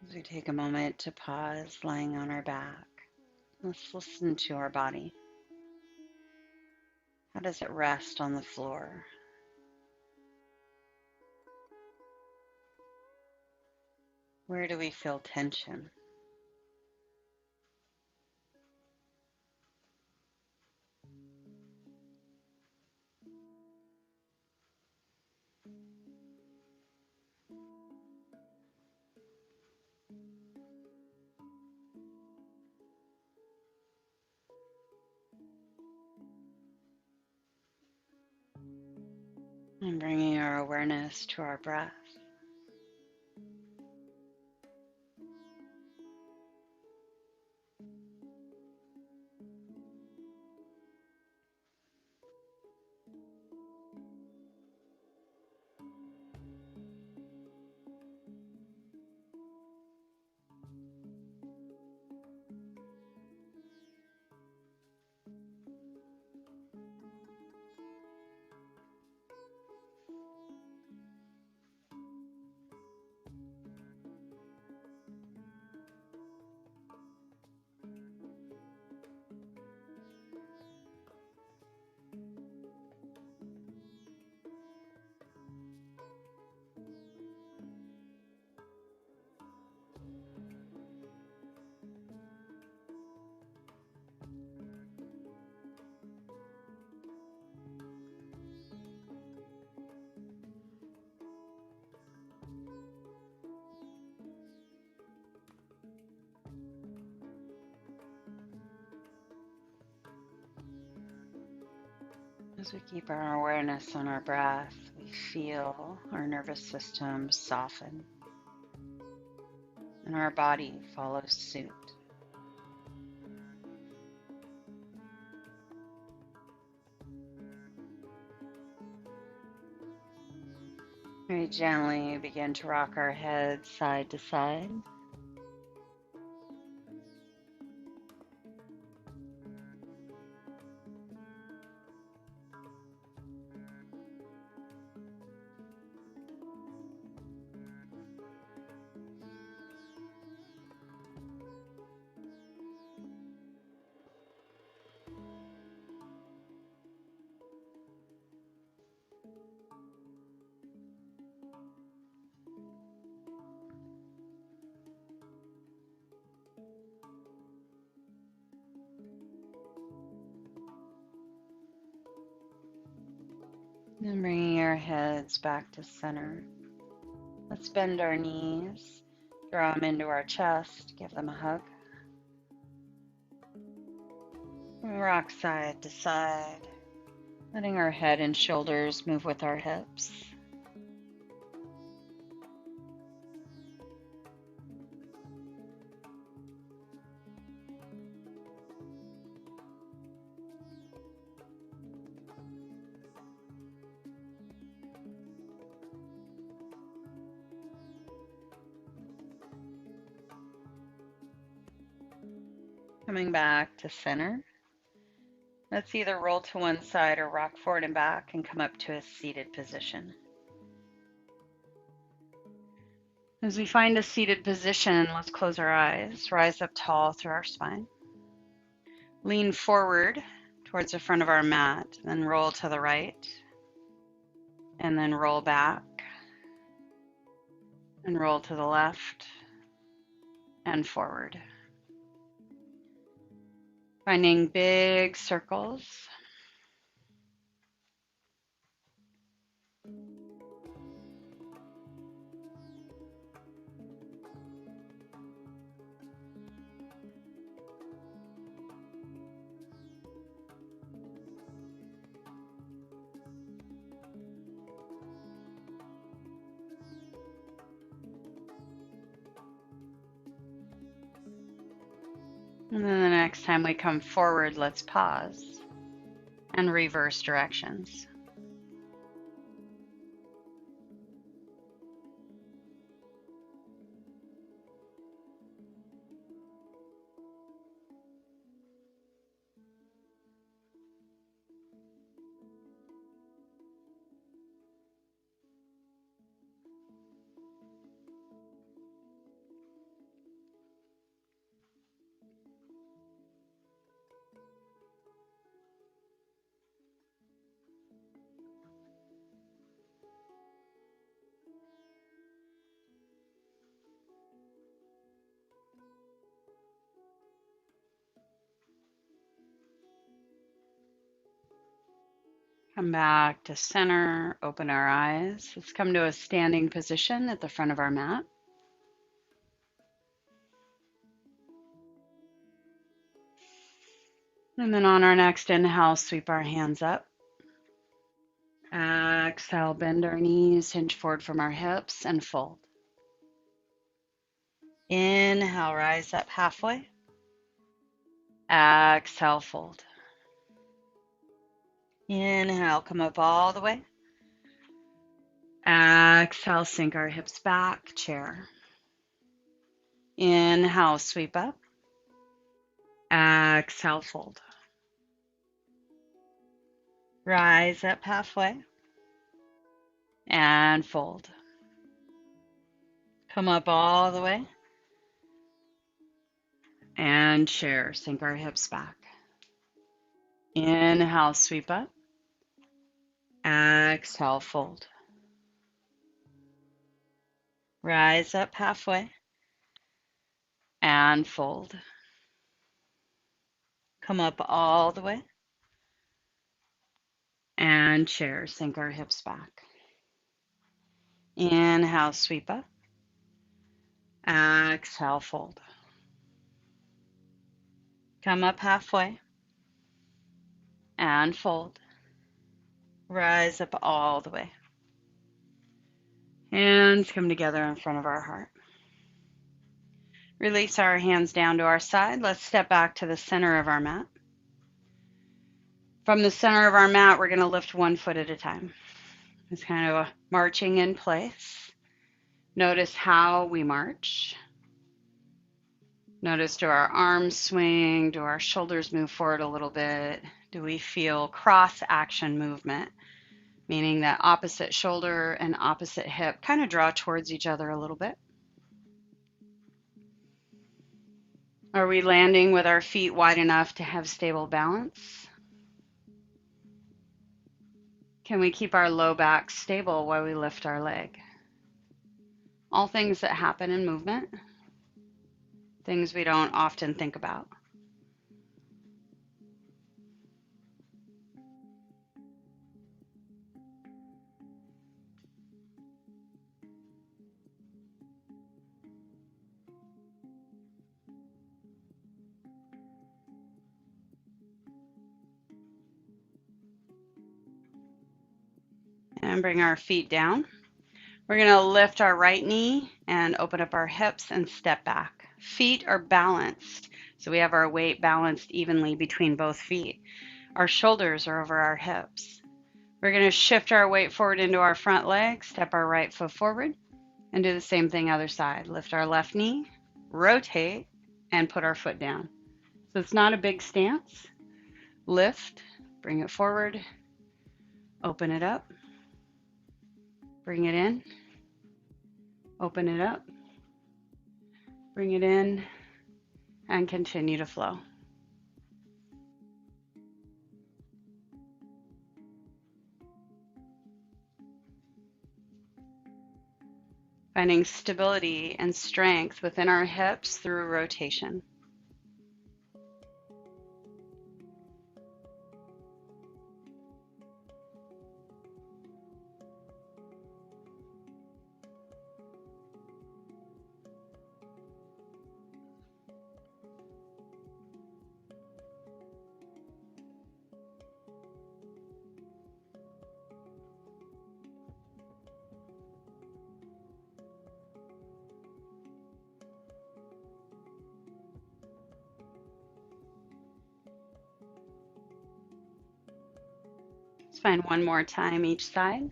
As we take a moment to pause, lying on our back, let's listen to our body. How does it rest on the floor? Where do we feel tension? And bringing our awareness to our breath. As we keep our awareness on our breath, we feel our nervous system soften and our body follows suit. We gently begin to rock our heads side to side. And bringing our heads back to center. Let's bend our knees, draw them into our chest, give them a hug. Rock side to side, letting our head and shoulders move with our hips. Coming back to center. Let's either roll to one side or rock forward and back and come up to a seated position. As we find a seated position, let's close our eyes, rise up tall through our spine. Lean forward towards the front of our mat, then roll to the right, and then roll back, and roll to the left, and forward. Finding big circles. And then the next time we come forward, let's pause and reverse directions. Come back to center, open our eyes. Let's come to a standing position at the front of our mat. And then on our next inhale, sweep our hands up. Exhale, bend our knees, hinge forward from our hips, and fold. Inhale, rise up halfway. Exhale, fold. Inhale, come up all the way. Exhale, sink our hips back, chair. Inhale, sweep up. Exhale, fold. Rise up halfway and fold. Come up all the way and chair. Sink our hips back. Inhale, sweep up. Exhale, fold. Rise up halfway and fold. Come up all the way and chair. Sink our hips back. Inhale, sweep up. Exhale, fold. Come up halfway and fold. Rise up all the way. Hands come together in front of our heart. Release our hands down to our side. Let's step back to the center of our mat. From the center of our mat, we're going to lift one foot at a time. It's kind of a marching in place. Notice how we march. Notice, do our arms swing? Do our shoulders move forward a little bit? Do we feel cross-action movement? Meaning that opposite shoulder and opposite hip kind of draw towards each other a little bit. Are we landing with our feet wide enough to have stable balance? Can we keep our low back stable while we lift our leg? All things that happen in movement, things we don't often think about. And bring our feet down. We're going to lift our right knee and open up our hips and step back. Feet are balanced, so we have our weight balanced evenly between both feet. Our shoulders are over our hips. We're going to shift our weight forward into our front leg, step our right foot forward, and do the same thing other side. Lift our left knee, rotate, and put our foot down. So it's not a big stance. Lift, bring it forward, open it up, bring it in, open it up, bring it in, and continue to flow. Finding stability and strength within our hips through rotation. Let's find one more time each side.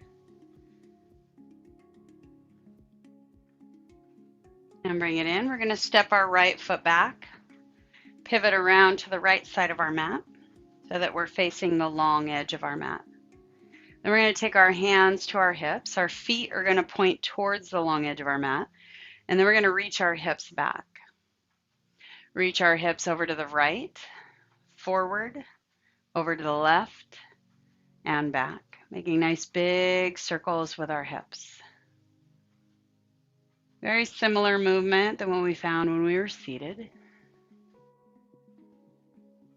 And bring it in. We're going to step our right foot back, pivot around to the right side of our mat so that we're facing the long edge of our mat. Then we're going to take our hands to our hips. Our feet are going to point towards the long edge of our mat. And then we're going to reach our hips back. Reach our hips over to the right, forward, over to the left, and back, making nice big circles with our hips. Very similar movement than what we found when we were seated.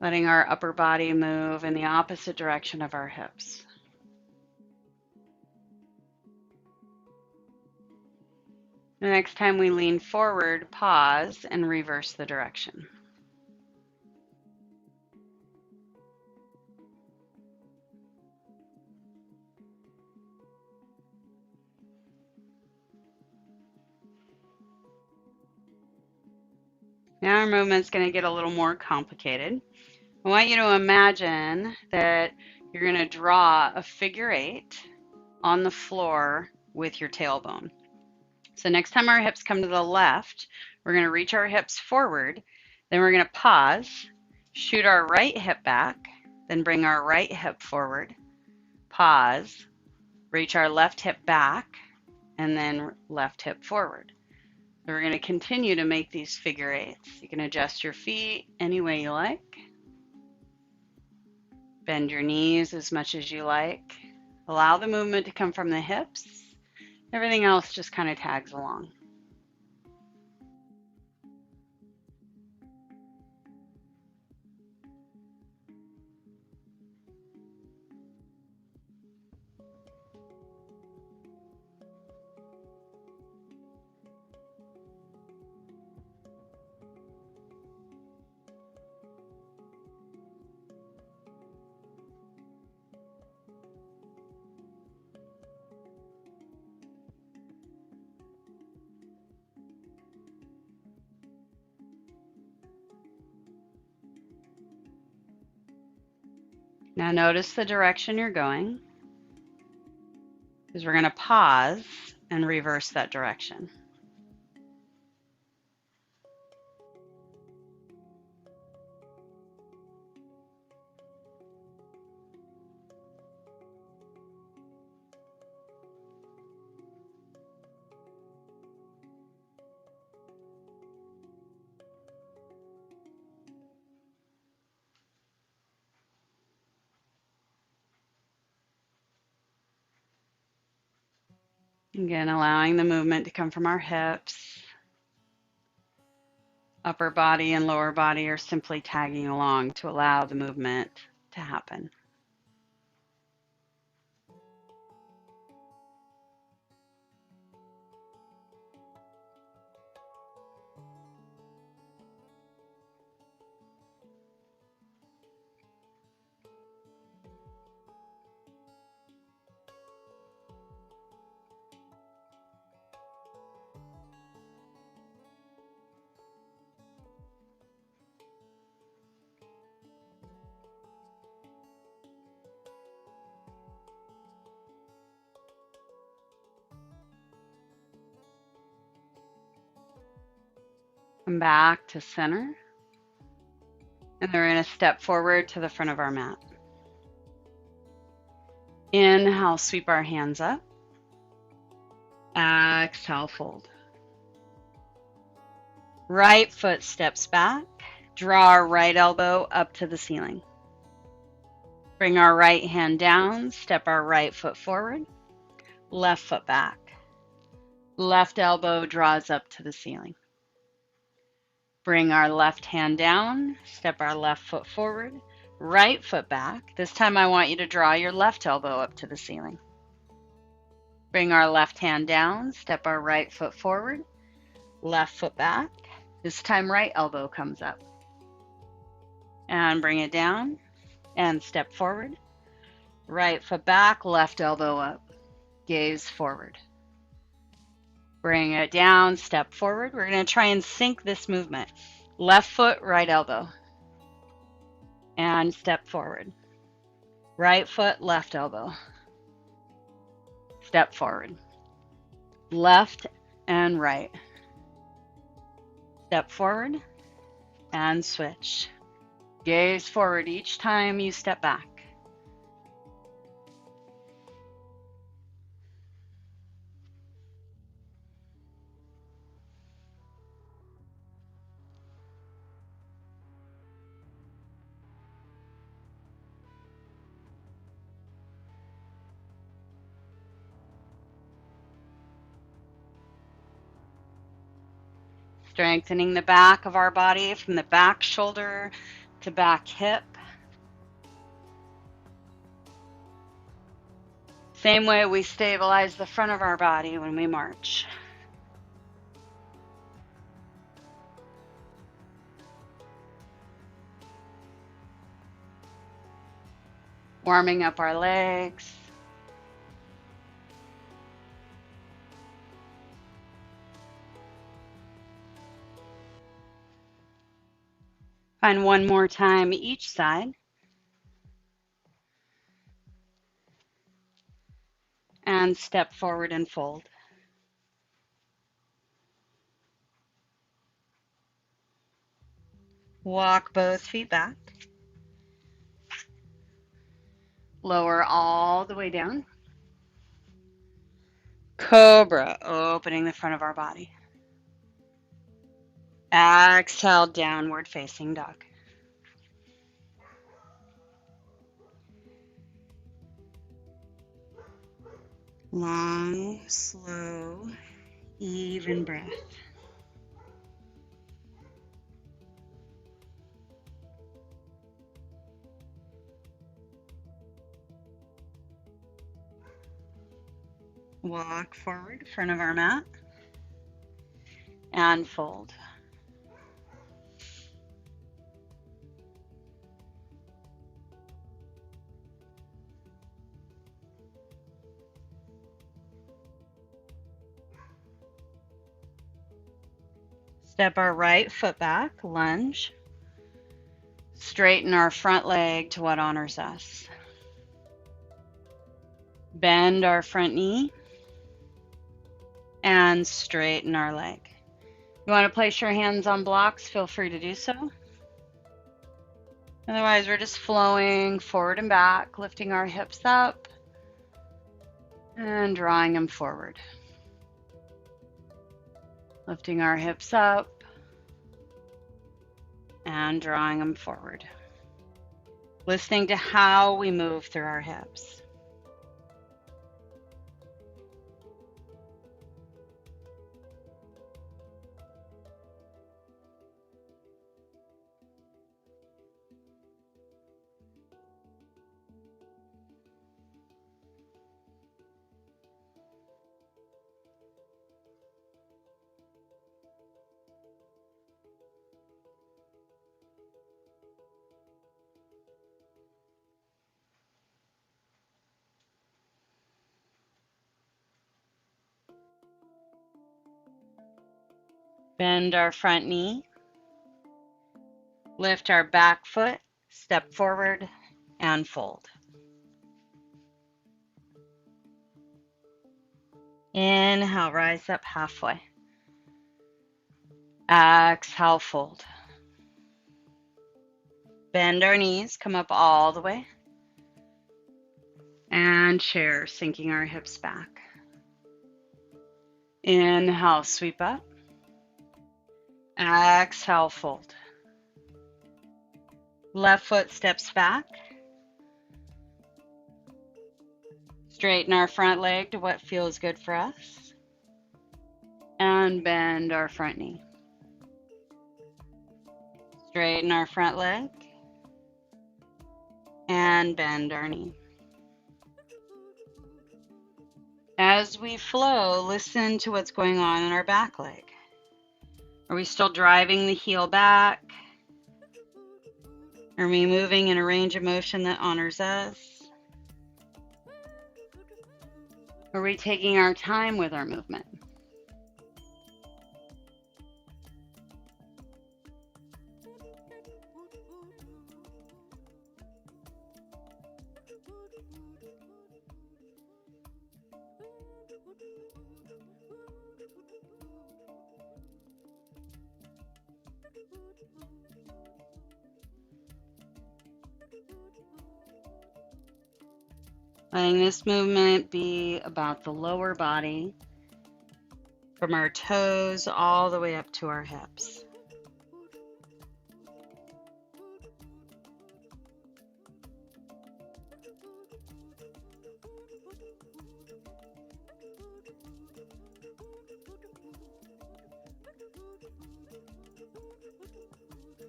Letting our upper body move in the opposite direction of our hips. The next time we lean forward, pause and reverse the direction. Now our movement's going to get a little more complicated. I want you to imagine that you're going to draw a figure eight on the floor with your tailbone. So next time our hips come to the left, we're going to reach our hips forward. Then we're going to pause, shoot our right hip back, then bring our right hip forward, pause, reach our left hip back, and then left hip forward. So we're going to continue to make these figure eights. You can adjust your feet any way you like. Bend your knees as much as you like. Allow the movement to come from the hips. Everything else just kind of tags along. Now notice the direction you're going, because we're going to pause and reverse that direction. Again, allowing the movement to come from our hips. Upper body and lower body are simply tagging along to allow the movement to happen. Come back to center. And then we're going to step forward to the front of our mat. Inhale, sweep our hands up. Exhale, fold. Right foot steps back. Draw our right elbow up to the ceiling. Bring our right hand down. Step our right foot forward. Left foot back. Left elbow draws up to the ceiling. Bring our left hand down. Step our left foot forward. Right foot back. This time I want you to draw your left elbow up to the ceiling. Bring our left hand down. Step our right foot forward. Left foot back. This time right elbow comes up. And bring it down. And step forward. Right foot back. Left elbow up. Gaze forward. Bring it down. Step forward. We're going to try and sync this movement. Left foot, right elbow. And step forward. Right foot, left elbow. Step forward. Left and right. Step forward and switch. Gaze forward each time you step back. Strengthening the back of our body from the back shoulder to back hip. Same way we stabilize the front of our body when we march. Warming up our legs. Find one more time each side. And step forward and fold. Walk both feet back. Lower all the way down. Cobra, opening the front of our body. Exhale, downward facing dog. Long, slow, even breath. Walk forward, front of our mat, and fold. Step our right foot back, lunge. Straighten our front leg to what honors us. Bend our front knee and straighten our leg. You want to place your hands on blocks, feel free to do so. Otherwise, we're just flowing forward and back, lifting our hips up and drawing them forward. Lifting our hips up and drawing them forward. Listening to how we move through our hips. Bend our front knee. Lift our back foot, step forward, and fold. Inhale, rise up halfway. Exhale, fold. Bend our knees, come up all the way. And chair, sinking our hips back. Inhale, sweep up. Exhale, fold. Left foot steps back. Straighten our front leg to what feels good for us. And bend our front knee. Straighten our front leg. And bend our knee. As we flow, listen to what's going on in our back leg. Are we still driving the heel back? Are we moving in a range of motion that honors us? Are we taking our time with our movement? Letting this movement be about the lower body, from our toes all the way up to our hips.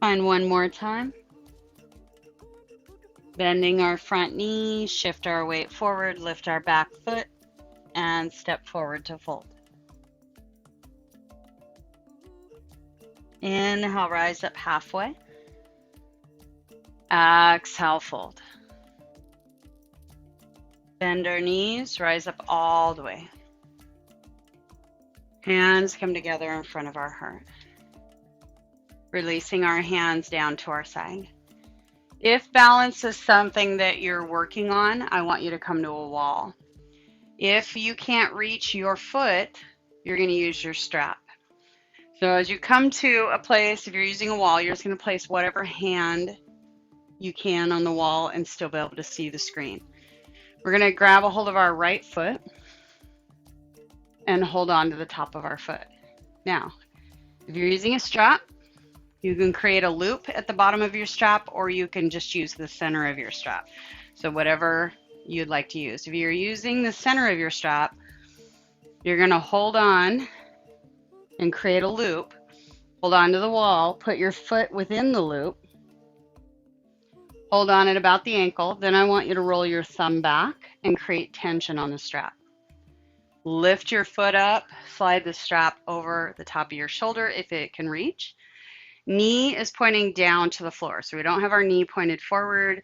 Find one more time. Bending our front knee, shift our weight forward, lift our back foot, and step forward to fold. Inhale, rise up halfway. Exhale, fold. Bend our knees, rise up all the way. Hands come together in front of our heart. Releasing our hands down to our side. If balance is something that you're working on, I want you to come to a wall. If you can't reach your foot, you're going to use your strap. So as you come to a place, if you're using a wall, you're just going to place whatever hand you can on the wall and still be able to see the screen. We're going to grab a hold of our right foot and hold on to the top of our foot. Now, if you're using a strap, you can create a loop at the bottom of your strap, or you can just use the center of your strap. So whatever you'd like to use. If you're using the center of your strap, you're going to hold on and create a loop. Hold on to the wall, put your foot within the loop, hold on at about the ankle. Then I want you to roll your thumb back and create tension on the strap. Lift your foot up, slide the strap over the top of your shoulder if it can reach. Knee is pointing down to the floor. So we don't have our knee pointed forward.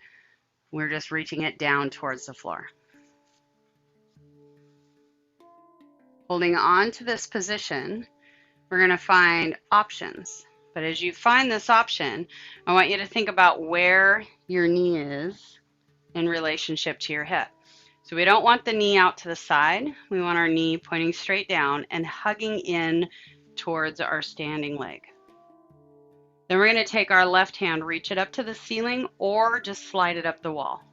We're just reaching it down towards the floor. Holding on to this position, we're going to find options. But as you find this option, I want you to think about where your knee is in relationship to your hip. So we don't want the knee out to the side. We want our knee pointing straight down and hugging in towards our standing leg. Then we're going to take our left hand, reach it up to the ceiling, or just slide it up the wall.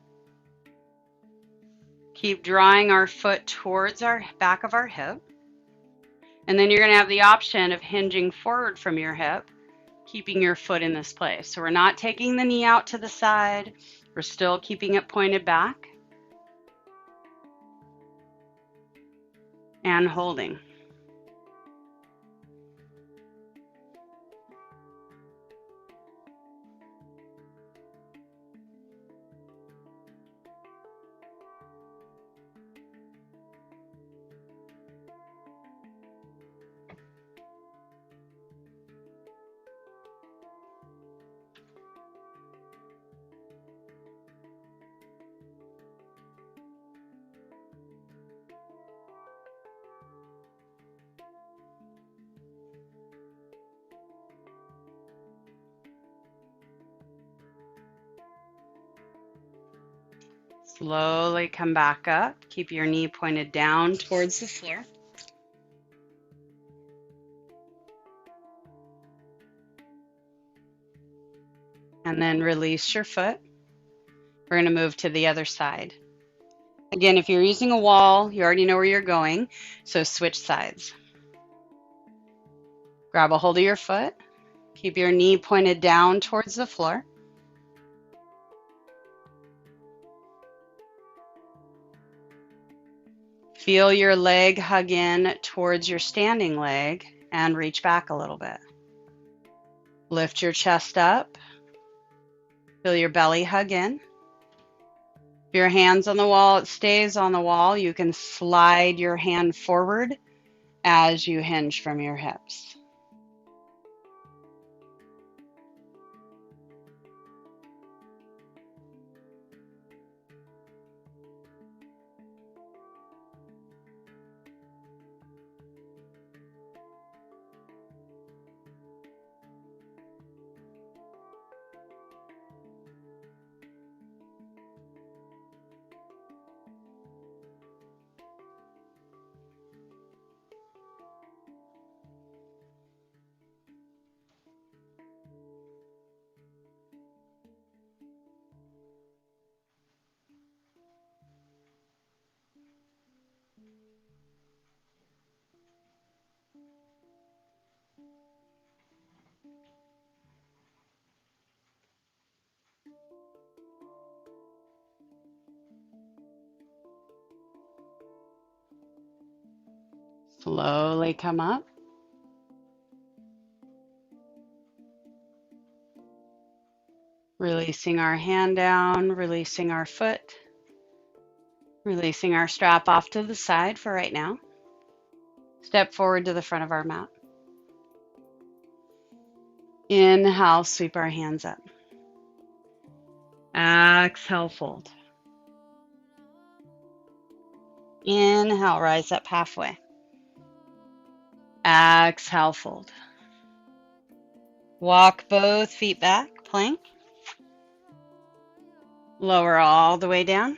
Keep drawing our foot towards our back of our hip. And then you're going to have the option of hinging forward from your hip, keeping your foot in this place. So we're not taking the knee out to the side. We're still keeping it pointed back. And holding. Slowly come back up. Keep your knee pointed down towards the floor. And then release your foot. We're going to move to the other side. Again, if you're using a wall, you already know where you're going, so switch sides. Grab a hold of your foot. Keep your knee pointed down towards the floor. Feel your leg hug in towards your standing leg and reach back a little bit. Lift your chest up. Feel your belly hug in. If your hand's on the wall, it stays on the wall. You can slide your hand forward as you hinge from your hips. Slowly come up. Releasing our hand down, releasing our foot, releasing our strap off to the side for right now. Step forward to the front of our mat. Inhale, sweep our hands up. Exhale, fold. Inhale, rise up halfway. Exhale, fold. Walk both feet back, plank. Lower all the way down.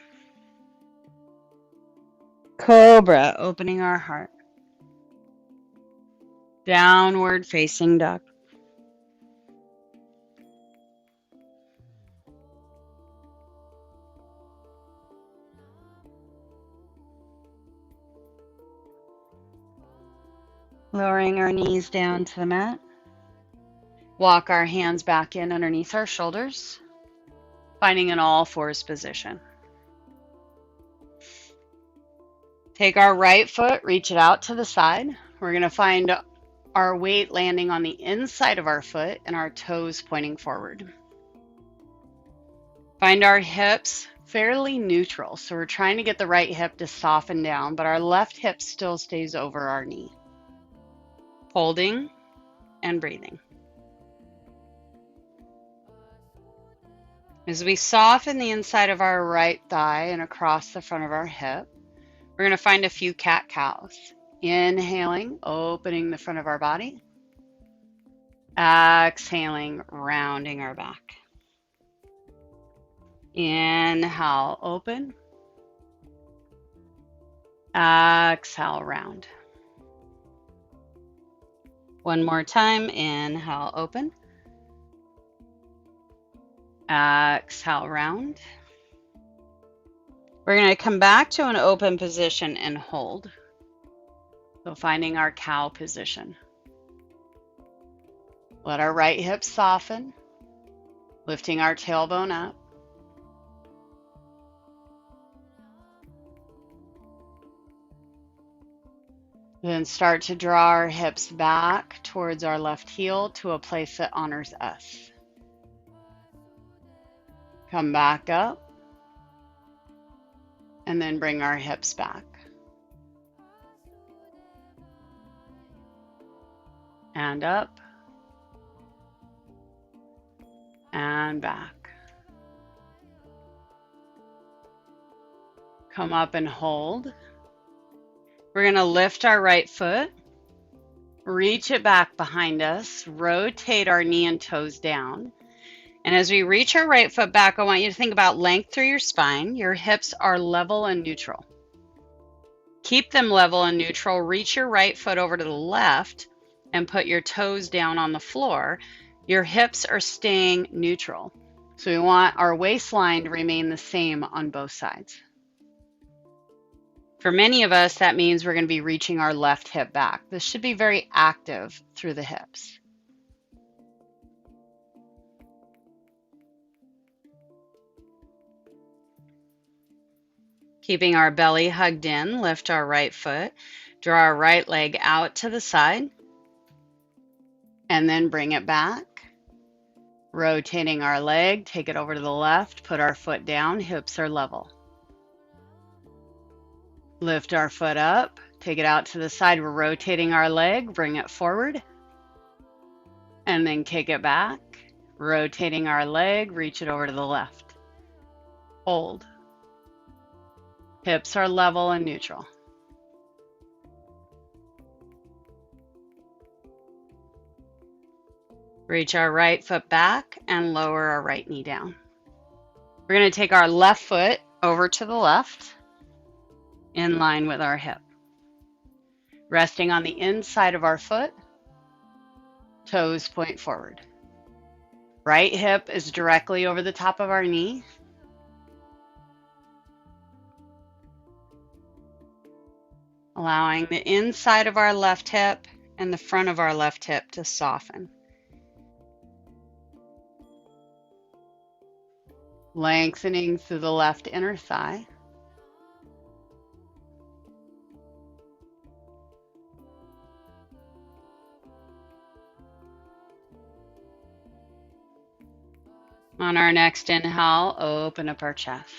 Cobra, opening our heart. Downward facing dog. Lowering our knees down to the mat. Walk our hands back in underneath our shoulders, finding an all fours position. Take our right foot, reach it out to the side. We're going to find our weight landing on the inside of our foot and our toes pointing forward. Find our hips fairly neutral. So we're trying to get the right hip to soften down, but our left hip still stays over our knee. Holding and breathing. As we soften the inside of our right thigh and across the front of our hip, we're going to find a few cat-cows. Inhaling, opening the front of our body. Exhaling, rounding our back. Inhale, open. Exhale, round. One more time. Inhale, open. Exhale, round. We're going to come back to an open position and hold. So finding our cow position. Let our right hip soften, lifting our tailbone up. Then start to draw our hips back towards our left heel to a place that honors us. Come back up, and then bring our hips back. And up, and back. Come up and hold. We're going to lift our right foot, reach it back behind us, rotate our knee and toes down. And as we reach our right foot back, I want you to think about length through your spine. Your hips are level and neutral. Keep them level and neutral. Reach your right foot over to the left and put your toes down on the floor. Your hips are staying neutral. So we want our waistline to remain the same on both sides. For many of us, that means we're going to be reaching our left hip back. This should be very active through the hips. Keeping our belly hugged in, lift our right foot, draw our right leg out to the side, and then bring it back. Rotating our leg, take it over to the left, put our foot down, hips are level. Lift our foot up, take it out to the side. We're rotating our leg, bring it forward, and then kick it back. Rotating our leg, reach it over to the left. Hold. Hips are level and neutral. Reach our right foot back and lower our right knee down. We're going to take our left foot over to the left, in line with our hip. Resting on the inside of our foot, toes point forward. Right hip is directly over the top of our knee. Allowing the inside of our left hip and the front of our left hip to soften. Lengthening through the left inner thigh. On our next inhale, open up our chest.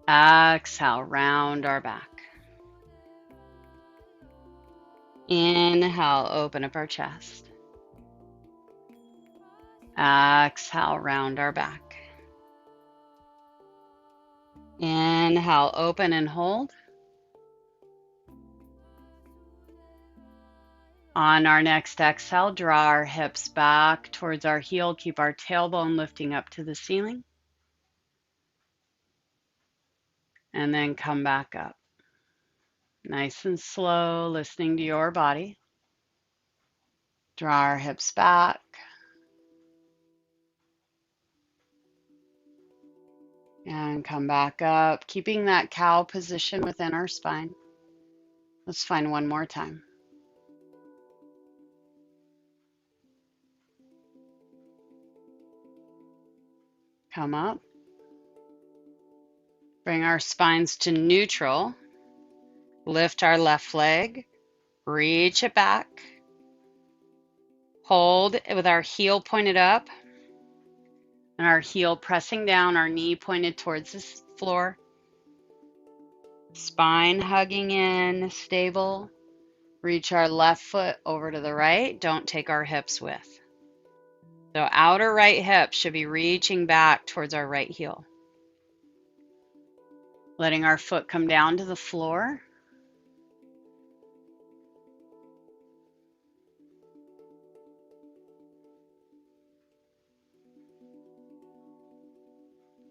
Exhale, round our back. Inhale, open up our chest. Exhale, round our back. Inhale, open and hold. On our next exhale, draw our hips back towards our heel. Keep our tailbone lifting up to the ceiling. And then come back up. Nice and slow, listening to your body. Draw our hips back. And come back up, keeping that cow position within our spine. Let's find one more time. Come up. Bring our spines to neutral. Lift our left leg. Reach it back. Hold with our heel pointed up and our heel pressing down, our knee pointed towards the floor. Spine hugging in, stable. Reach our left foot over to the right. Don't take our hips with. So outer right hip should be reaching back towards our right heel. Letting our foot come down to the floor.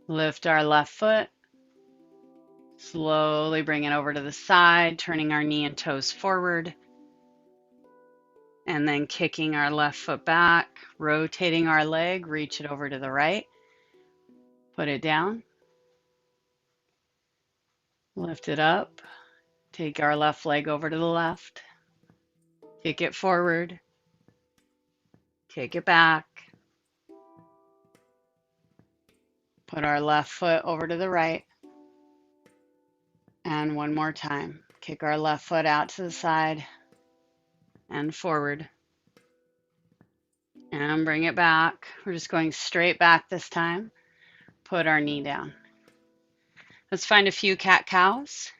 Lift our left foot. Slowly bring it over to the side, turning our knee and toes forward. And then kicking our left foot back, rotating our leg, reach it over to the right. Put it down. Lift it up. Take our left leg over to the left. Kick it forward. Kick it back. Put our left foot over to the right. And one more time. Kick our left foot out to the side and forward. And bring it back. We're just going straight back this time. Put our knee down. Let's find a few cat-cows.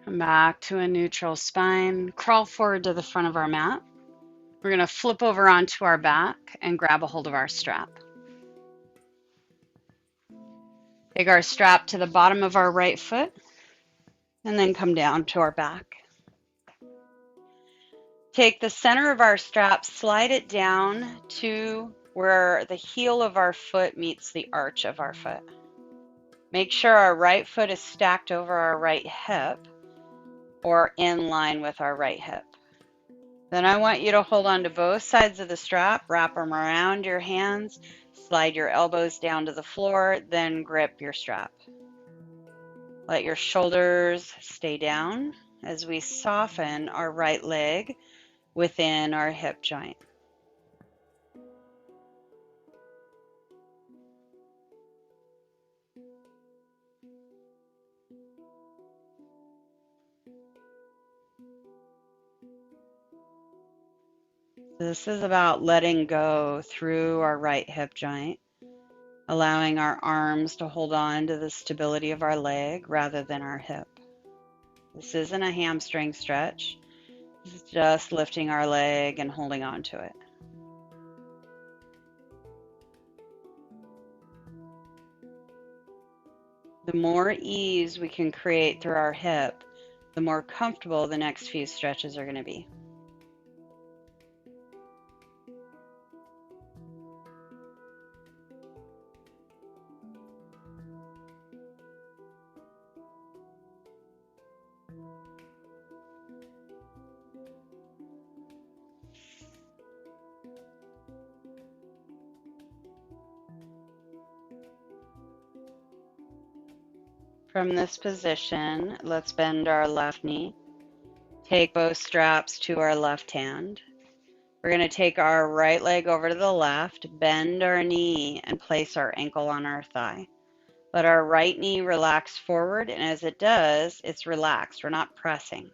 Come back to a neutral spine. Crawl forward to the front of our mat. We're going to flip over onto our back and grab a hold of our strap. Take our strap to the bottom of our right foot and then come down to our back. Take the center of our strap, slide it down to where the heel of our foot meets the arch of our foot. Make sure our right foot is stacked over our right hip or in line with our right hip. Then I want you to hold on to both sides of the strap, wrap them around your hands, slide your elbows down to the floor, then grip your strap. Let your shoulders stay down as we soften our right leg within our hip joint. This is about letting go through our right hip joint, allowing our arms to hold on to the stability of our leg rather than our hip. This isn't a hamstring stretch. This is just lifting our leg and holding on to it. The more ease we can create through our hip, the more comfortable the next few stretches are going to be. From this position, let's bend our left knee. Take both straps to our left hand. We're going to take our right leg over to the left, bend our knee, and place our ankle on our thigh. Let our right knee relax forward, and as it does, it's relaxed. We're not pressing.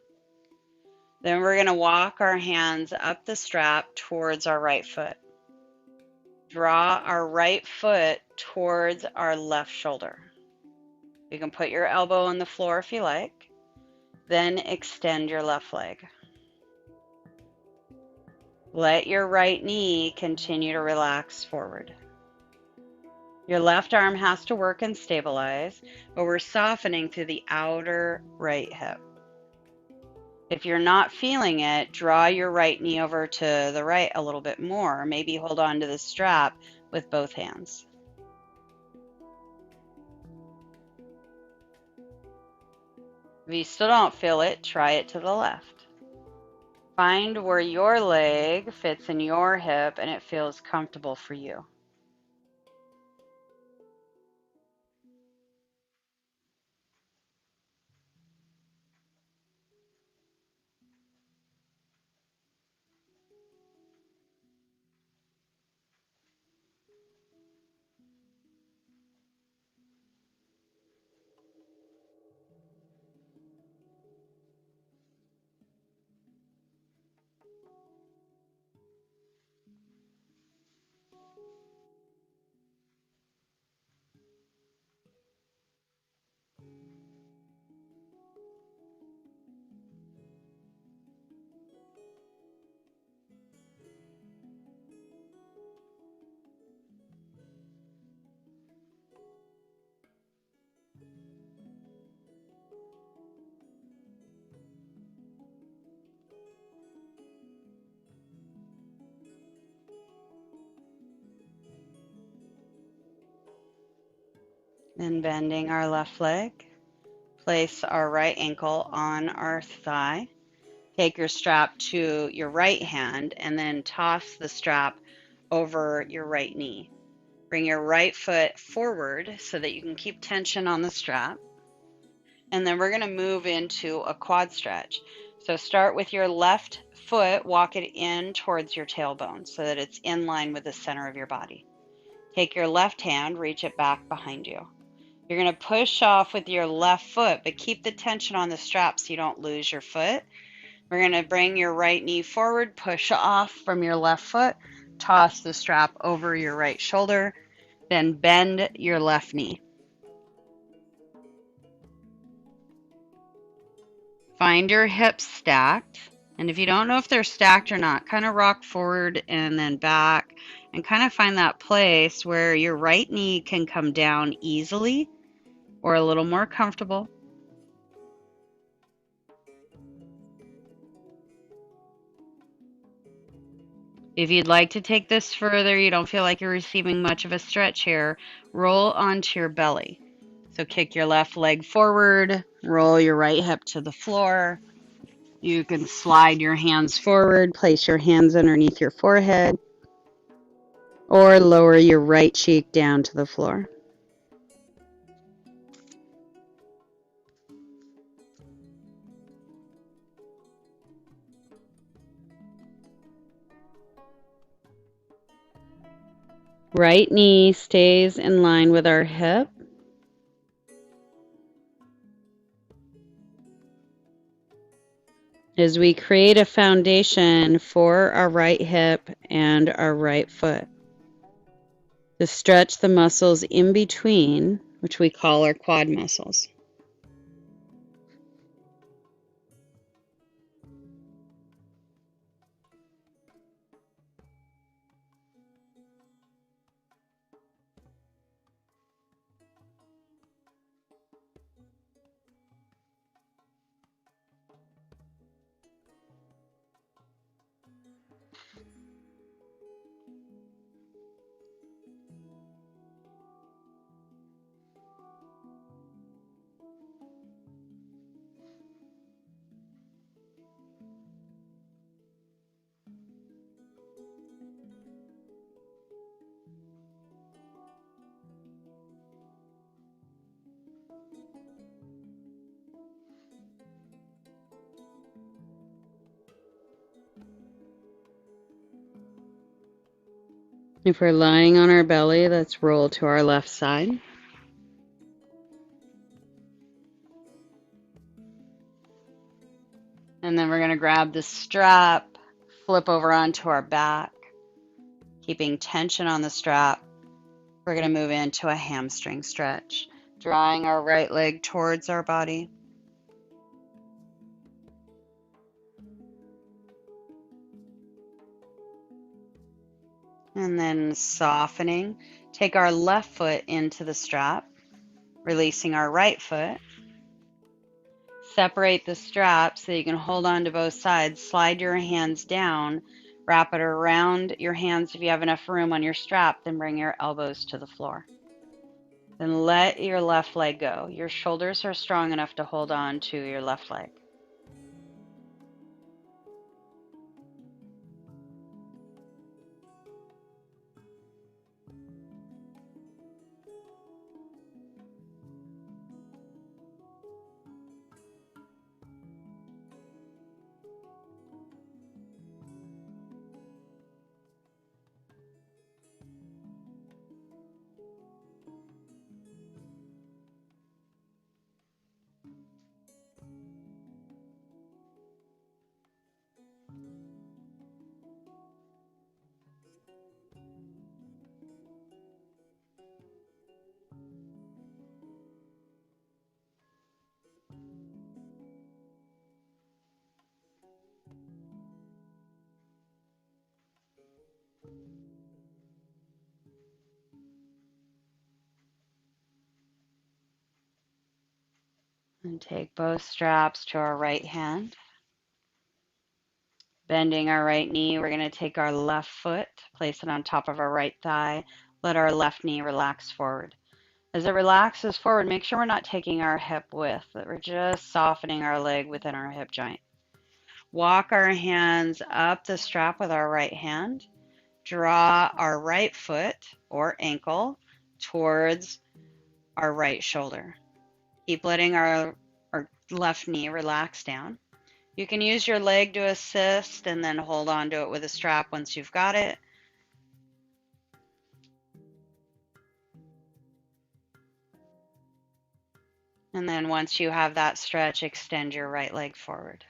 Then we're going to walk our hands up the strap towards our right foot. Draw our right foot towards our left shoulder. You can put your elbow on the floor if you like. Then extend your left leg. Let your right knee continue to relax forward. Your left arm has to work and stabilize, but we're softening through the outer right hip. If you're not feeling it, draw your right knee over to the right a little bit more. Maybe hold on to the strap with both hands. If you still don't feel it, try it to the left. Find where your leg fits in your hip and it feels comfortable for you. Then bending our left leg, place our right ankle on our thigh. Take your strap to your right hand and then toss the strap over your right knee. Bring your right foot forward so that you can keep tension on the strap. And then we're going to move into a quad stretch. So start with your left foot, walk it in towards your tailbone so that it's in line with the center of your body. Take your left hand, reach it back behind you. You're going to push off with your left foot, but keep the tension on the strap so you don't lose your foot. We're going to bring your right knee forward, push off from your left foot, toss the strap over your right shoulder, then bend your left knee. Find your hips stacked, and if you don't know if they're stacked or not, kind of rock forward and then back and kind of find that place where your right knee can come down easily or a little more comfortable. If you'd like to take this further, you don't feel like you're receiving much of a stretch here, roll onto your belly. So kick your left leg forward, roll your right hip to the floor. You can slide your hands forward, place your hands underneath your forehead, or lower your right cheek down to the floor. Right knee stays in line with our hip. As we create a foundation for our right hip and our right foot. To stretch the muscles in between, which we call our quad muscles. If we're lying on our belly, let's roll to our left side. And then we're going to grab the strap, flip over onto our back, keeping tension on the strap. We're going to move into a hamstring stretch, drawing our right leg towards our body. And then softening, take our left foot into the strap, releasing our right foot. Separate the strap so you can hold on to both sides. Slide your hands down, wrap it around your hands. If you have enough room on your strap, then bring your elbows to the floor. Then let your left leg go. Your shoulders are strong enough to hold on to your left leg. And take both straps to our right hand. Bending our right knee, we're going to take our left foot, place it on top of our right thigh. Let our left knee relax forward. As it relaxes forward, make sure we're not taking our hip width, that we're just softening our leg within our hip joint. Walk our hands up the strap with our right hand. Draw our right foot or ankle towards our right shoulder. Keep letting our left knee relax down. You can use your leg to assist and then hold on to it with a strap once you've got it. And then once you have that stretch, extend your right leg forward.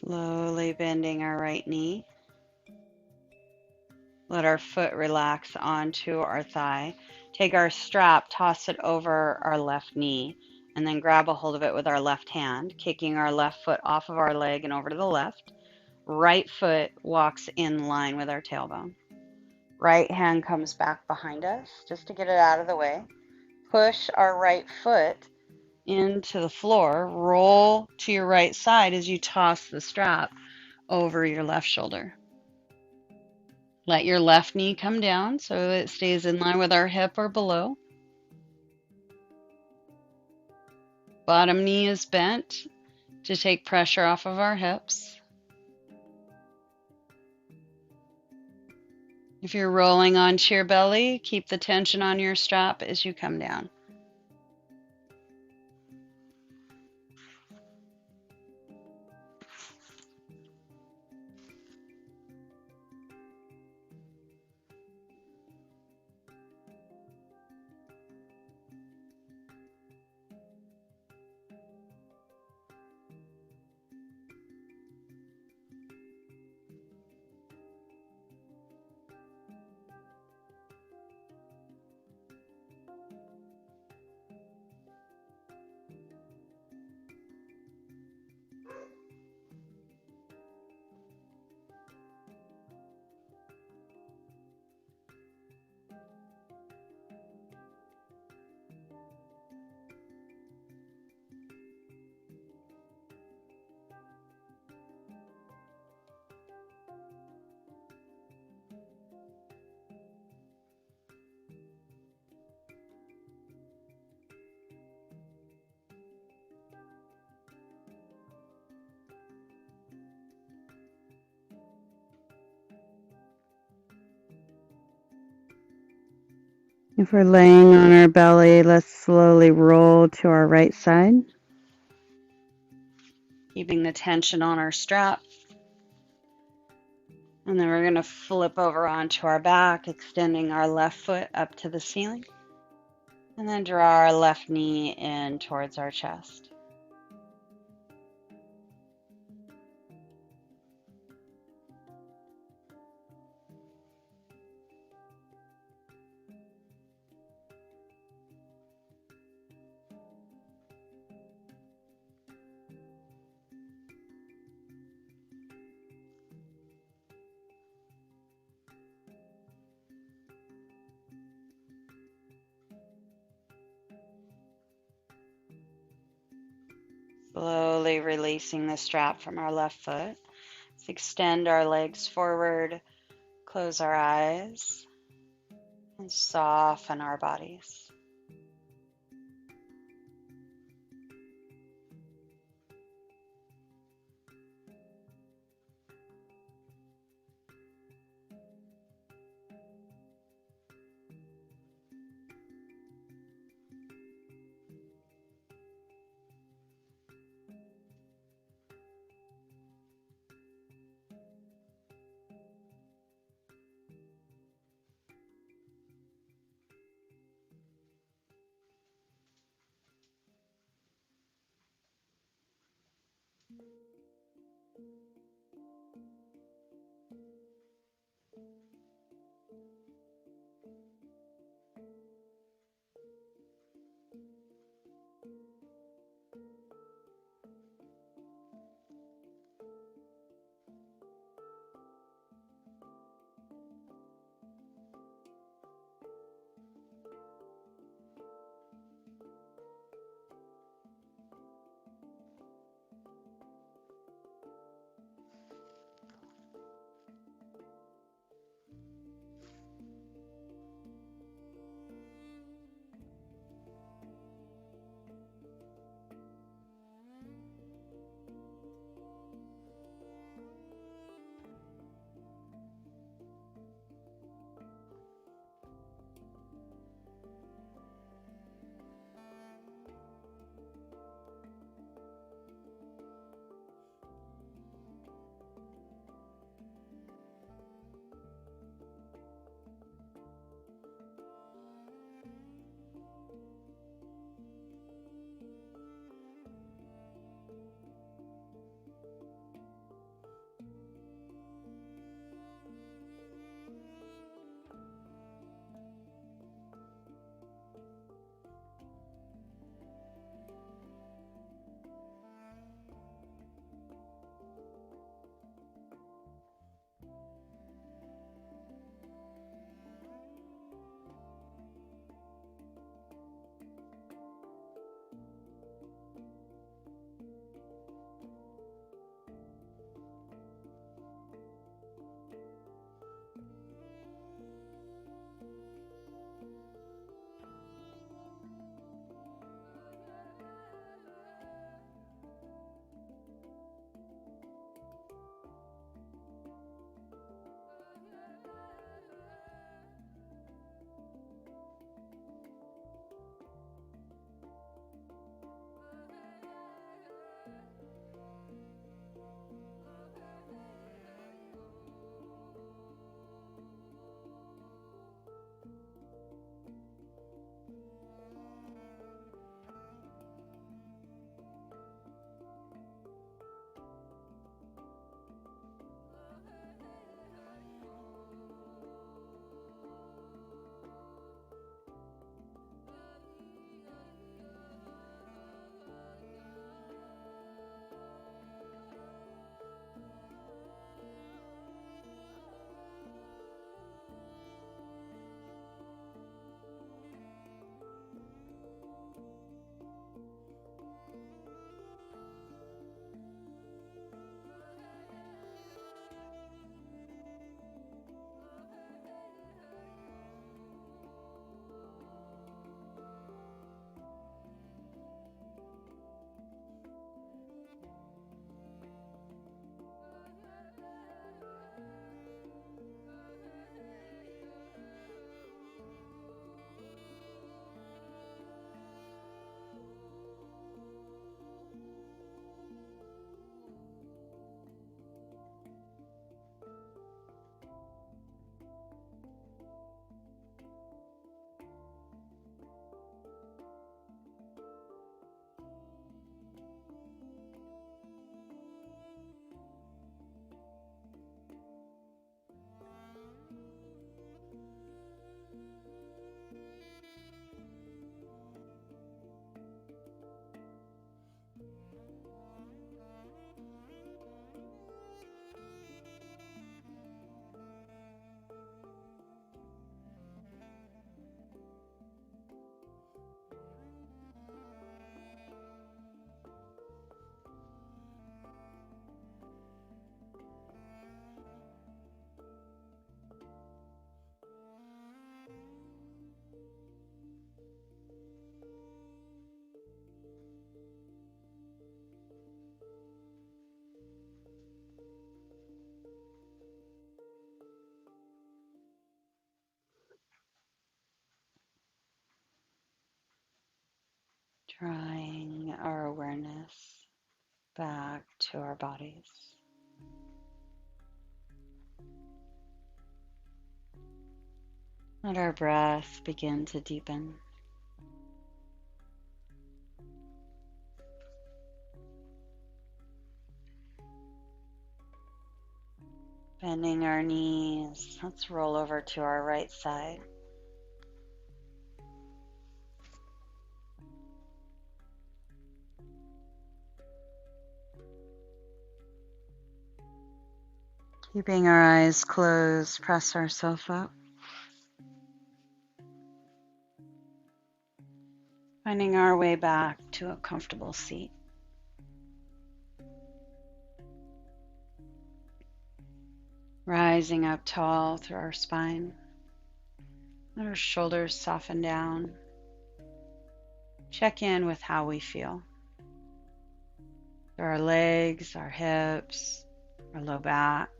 Slowly bending our right knee. Let our foot relax onto our thigh. Take our strap, toss it over our left knee, and then grab a hold of it with our left hand, kicking our left foot off of our leg and over to the left. Right foot walks in line with our tailbone. Right hand comes back behind us just to get it out of the way. Push our right foot into the floor. Roll to your right side as you toss the strap over your left shoulder. Let your left knee come down so it stays in line with our hip or below. Bottom knee is bent to take pressure off of our hips. If you're rolling onto your belly, keep the tension on your strap as you come down. If we're laying on our belly, let's slowly roll to our right side, keeping the tension on our strap. And then we're going to flip over onto our back, extending our left foot up to the ceiling. And then draw our left knee in towards our chest. Slowly releasing the strap from our left foot. Let's extend our legs forward, close our eyes, and soften our bodies. Drawing our awareness back to our bodies. Let our breath begin to deepen. Bending our knees, let's roll over to our right side. Keeping our eyes closed, press ourselves up. Finding our way back to a comfortable seat. Rising up tall through our spine. Let our shoulders soften down. Check in with how we feel. Through our legs, our hips, our low back.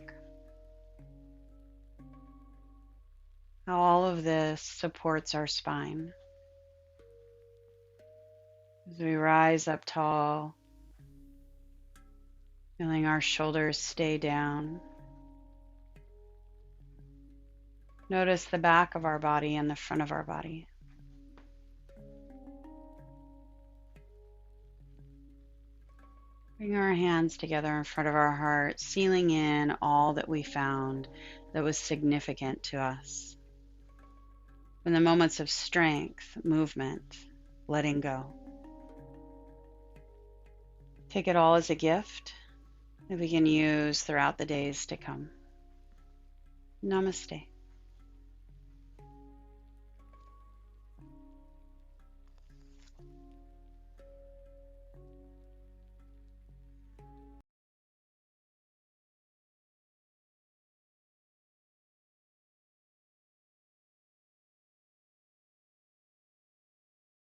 How all of this supports our spine. As we rise up tall, feeling our shoulders stay down. Notice the back of our body and the front of our body. Bring our hands together in front of our heart, sealing in all that we found that was significant to us. In the moments of strength, movement, letting go. Take it all as a gift that we can use throughout the days to come. Namaste.